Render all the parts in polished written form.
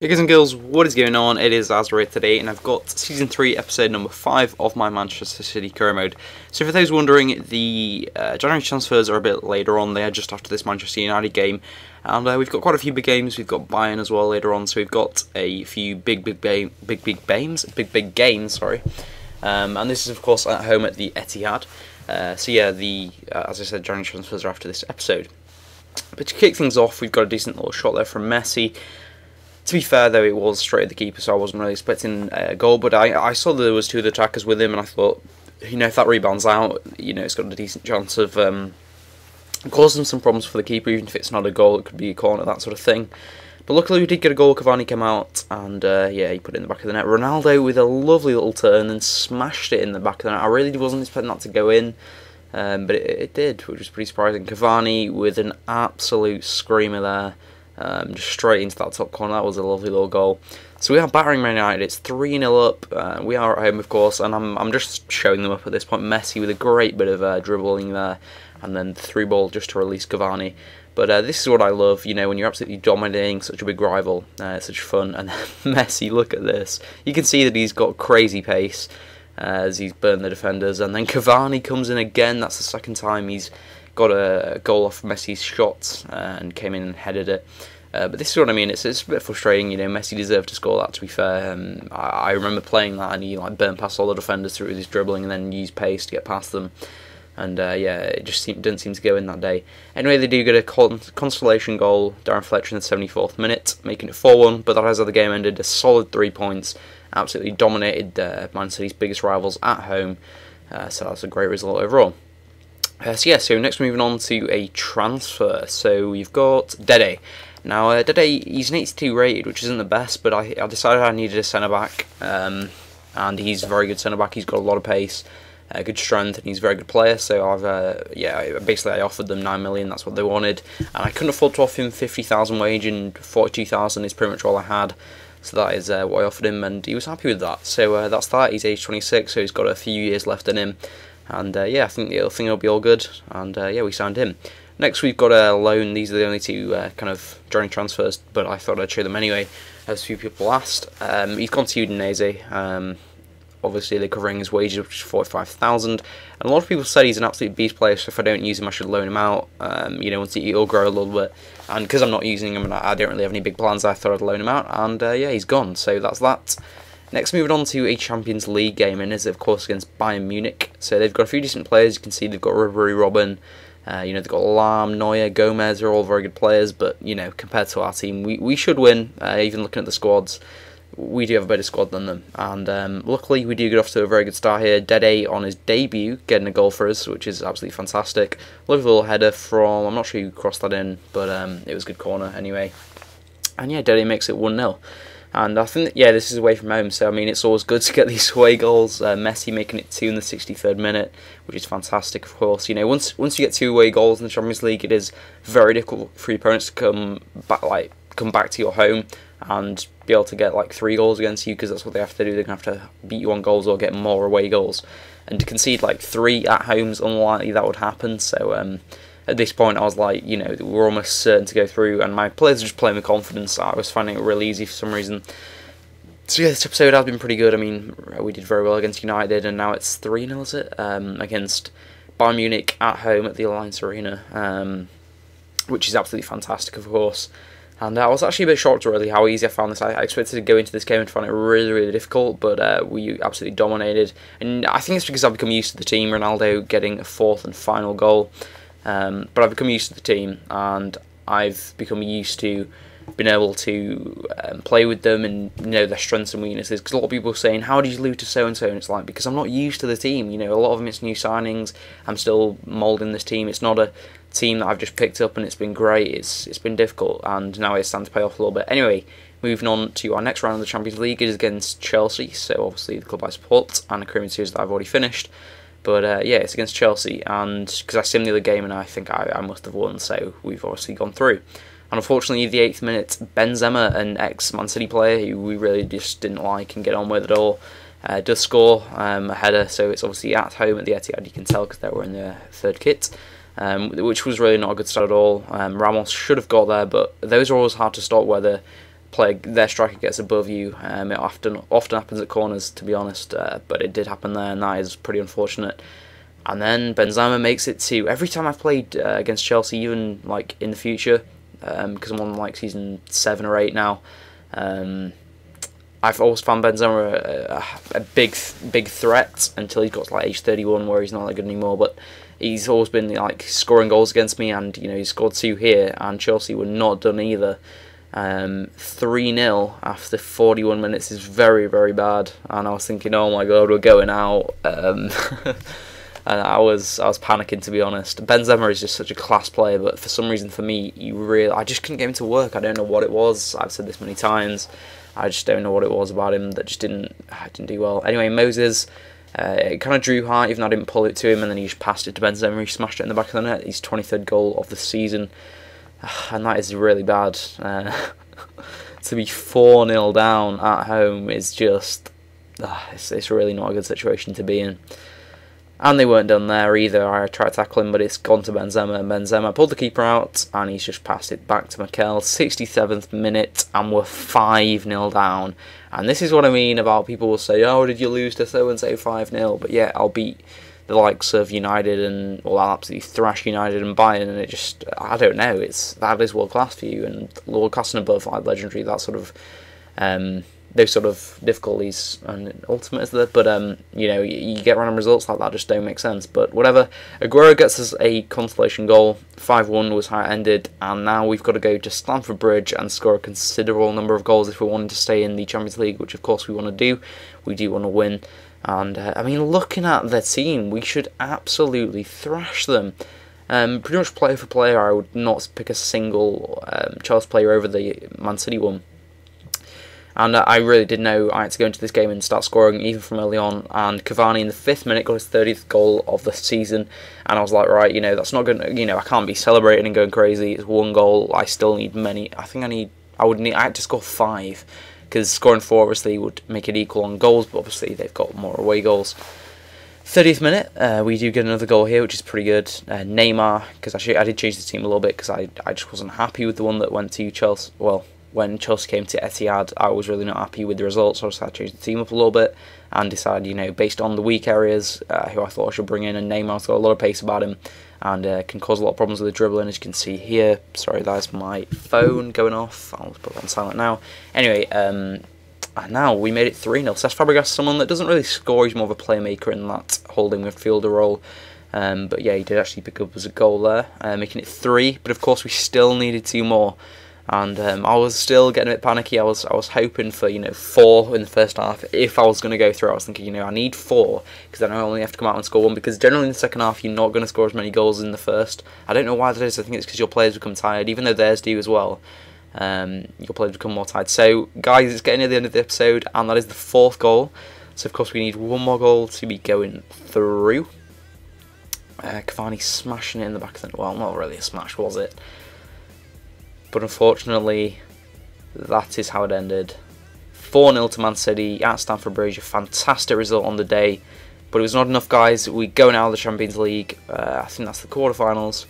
Hey guys and girls, what is going on? It is Zazzri today, and I've got Season 3, Episode number 5 of my Manchester City career mode. So for those wondering, the January transfers are a bit later on. They are just after this Manchester United game. And we've got quite a few big games. We've got Bayern as well later on, so we've got a few big games, sorry. And this is of course at home at the Etihad. So yeah, as I said, January transfers are after this episode. But to kick things off, we've got a decent little shot there from Messi. To be fair, though, it was straight at the keeper, so I wasn't really expecting a goal. But I saw that there was two of the attackers with him, and I thought, if that rebounds out, it's got a decent chance of causing some problems for the keeper. Even if it's not a goal, it could be a corner, that sort of thing. But luckily, we did get a goal. Cavani came out, and yeah, he put it in the back of the net. Ronaldo with a lovely little turn and smashed it in the back of the net. I really wasn't expecting that to go in, but it did, which was pretty surprising. Cavani with an absolute screamer there. Just straight into that top corner. That was a lovely little goal. So we are battering Man United. It's 3-0 up. We are at home, of course, and I'm just showing them up at this point. Messi with a great bit of dribbling there, and then the through ball just to release Cavani. But this is what I love, when you're absolutely dominating such a big rival. It's such fun. And Messi, look at this. You can see that he's got crazy pace as he's burned the defenders. And then Cavani comes in again. That's the second time he's got a goal off Messi's shot and came in and headed it. But this is what I mean. It's a bit frustrating. Messi deserved to score that. To be fair, I remember playing that, and he burned past all the defenders through his dribbling, and then used pace to get past them. And yeah, it just didn't seem to go in that day. Anyway, they do get a consolation goal. Darren Fletcher in the 74th minute, making it 4-1. But that has how the game ended. A solid 3 points. Absolutely dominated Man City's biggest rivals at home. So that's a great result overall. So next moving on to a transfer. So we've got Dede. Now, Dede, he's an 82 rated, which isn't the best, but I decided I needed a centre-back, and he's a very good centre-back. He's got a lot of pace, good strength, and he's a very good player, so I offered them 9 million, that's what they wanted, and I couldn't afford to offer him 50,000 wage, and 42,000 is pretty much all I had, so that is what I offered him, and he was happy with that. So that's that. He's age 26, so he's got a few years left in him. And yeah, I think the other thing will be all good. And yeah, we signed him. Next, we've got a loan. These are the only two kind of journey transfers, but I thought I'd show them anyway, as a few people asked. He's gone to Udinese. Obviously, they're covering his wages, which is 45,000. And a lot of people said he's an absolute beast player, so if I don't use him, I should loan him out. Once he'll grow a little bit. And because I'm not using him and I don't really have any big plans, I thought I'd loan him out. And yeah, he's gone. So that's that. Next, moving on to a Champions League game, and is of course against Bayern Munich. So they've got a few decent players. You can see they've got Ribery, Robben, they've got Lam, Neuer, Gomez. They're all very good players, but compared to our team, we should win. Even looking at the squads, we do have a better squad than them. And luckily, we do get off to a very good start here. Dede on his debut, getting a goal for us, which is absolutely fantastic. Lovely little header from, I'm not sure who crossed that in, but it was a good corner anyway. And yeah, Dede makes it 1-0. And I think, yeah, this is away from home, so I mean, it's always good to get these away goals. Messi making it 2 in the 63rd minute, which is fantastic, of course. Once you get 2 away goals in the Champions League, it is very difficult for your opponents to come back to your home and be able to get 3 goals against you, because that's what they have to do. They're going to have to beat you on goals or get more away goals. And to concede 3 at home is unlikely that would happen, so at this point, I was like, we're almost certain to go through, and my players are just playing with confidence. I was finding it really easy for some reason. So yeah, this episode has been pretty good. I mean, we did very well against United, and now it's 3-0, is it? Against Bayern Munich at home at the Allianz Arena, which is absolutely fantastic, of course. And I was actually a bit shocked really how easy I found this. I expected to go into this game and find it really, really difficult, but we absolutely dominated. And I think it's because I've become used to the team, Ronaldo getting a 4th and final goal. But I've become used to the team, and I've become used to being able to play with them and know their strengths and weaknesses. Because a lot of people are saying, how did you lose to so-and-so? And it's like, because I'm not used to the team. A lot of them it's new signings. I'm still moulding this team. It's not a team that I've just picked up and it's been great. It's been difficult, and now it's time to pay off a little bit. Anyway, moving on to our next round of the Champions League. It is against Chelsea, so obviously the club I support, and a Caribbean series that I've already finished. But yeah, it's against Chelsea, and because I simmed the other game and I think I must have won, so we've obviously gone through. And unfortunately, the 8th minute, Benzema, an ex-Man City player who we really just didn't like and get on with at all, does score a header, so it's obviously at home at the Etihad, you can tell because they were in their 3rd kit, which was really not a good start at all. Ramos should have got there, but those are always hard to stop, whether their striker gets above you. It often happens at corners, to be honest, but it did happen there, and that is pretty unfortunate. And then Benzema makes it to, every time I've played against Chelsea, even like in the future, because I'm on like season 7 or 8 now, I've always found Benzema a big threat until he got to like age 31, where he's not that good anymore. But he's always been like scoring goals against me, and you know, he scored 2 here, and Chelsea were not done either. 3-0 after 41 minutes is very, very bad, and I was thinking, oh my god, we're going out. And I was panicking, to be honest. Benzema is just such a class player, but for some reason, for me, I just couldn't get him to work. I don't know what it was. I've said this many times. I just don't know what it was about him that just didn't do well. Anyway, Moses, it kind of drew high, even though I didn't pull it to him, and then he just passed it to Benzema. He smashed it in the back of the net. His 23rd goal of the season, and that is really bad. To be 4-0 down at home is just, it's really not a good situation to be in. And they weren't done there either. I tried to tackle him, but it's gone to Benzema. And Benzema pulled the keeper out, and he's just passed it back to Mikel. 67th minute, and we're 5-0 down. And this is what I mean about people will say, oh, did you lose to so-and-so 5-0? But yeah, I'll beat the likes of United and, well, I'll absolutely thrash United and Bayern, and it just, I don't know, that is world class for you, and world class and above, like legendary, that sort of, those sort of difficulties, and ultimate is there, but you know, you get random results like that, just don't make sense. But whatever. Aguero gets us a consolation goal. 5-1 was how it ended, and now we've got to go to Stamford Bridge and score a considerable number of goals if we wanted to stay in the Champions League, which of course we want to do. We do want to win, and I mean, looking at their team, we should absolutely thrash them. Pretty much player for player, I would not pick a single Chelsea player over the Man City one. And I really did know I had to go into this game and start scoring even from early on. And Cavani in the 5th minute got his 30th goal of the season. And I was like, right, you know, that's not going to, you know, I can't be celebrating and going crazy. It's 1 goal. I still need many. I had to score 5. Because scoring 4 obviously would make it equal on goals. But obviously they've got more away goals. 30th minute, we do get another goal here, which is pretty good. Neymar, because actually I did change the team a little bit because I just wasn't happy with the one that went to Chelsea. Well, when Chelsea came to Etihad, I was really not happy with the results, so I decided to change the team up a little bit and decided, you know, based on the weak areas, who I thought I should bring in, and Neymar's got a lot of pace about him and can cause a lot of problems with the dribbling, as you can see here. Sorry, that's my phone going off. I'll put that on silent now. Anyway, and now we made it 3-0. Cesc Fabregas is someone that doesn't really score, he's more of a playmaker in that holding midfielder role. But yeah, he did actually pick up as a goal there, making it 3, but of course we still needed 2 more. And I was still getting a bit panicky. I was hoping for, you know, 4 in the first half. If I was going to go through, I was thinking, you know, I need 4 because then I only have to come out and score 1. Because generally in the second half, you're not going to score as many goals as in the first. I don't know why that is. I think it's because your players become tired, even though theirs do as well. Your players become more tired. So, guys, it's getting near the end of the episode, and that is the 4th goal. So, of course, we need 1 more goal to be going through. Cavani smashing it in the back of the... Well, not really a smash, was it? But unfortunately, that is how it ended. 4-0 to Man City at Stamford Bridge. A fantastic result on the day. But it was not enough, guys. We're going out of the Champions League. I think that's the quarterfinals.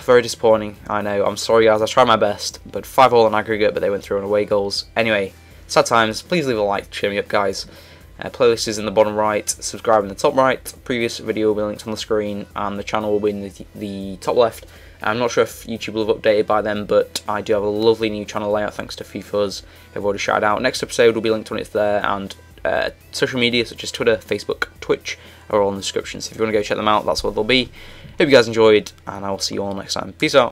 Very disappointing, I know. I'm sorry, guys. I tried my best. But 5-all on aggregate, but they went through on away goals. Anyway, sad times. Please leave a like to cheer me up, guys. Playlist is in the bottom right. Subscribe in the top right. Previous video will be linked on the screen. And the channel will be in the top left. I'm not sure if YouTube will have updated by then, but I do have a lovely new channel layout thanks to FIFA's, who I've already shouted out. Next episode will be linked when it's there, and social media such as Twitter, Facebook, Twitch are all in the description, so if you want to go check them out, that's what they'll be. Hope you guys enjoyed, and I will see you all next time. Peace out.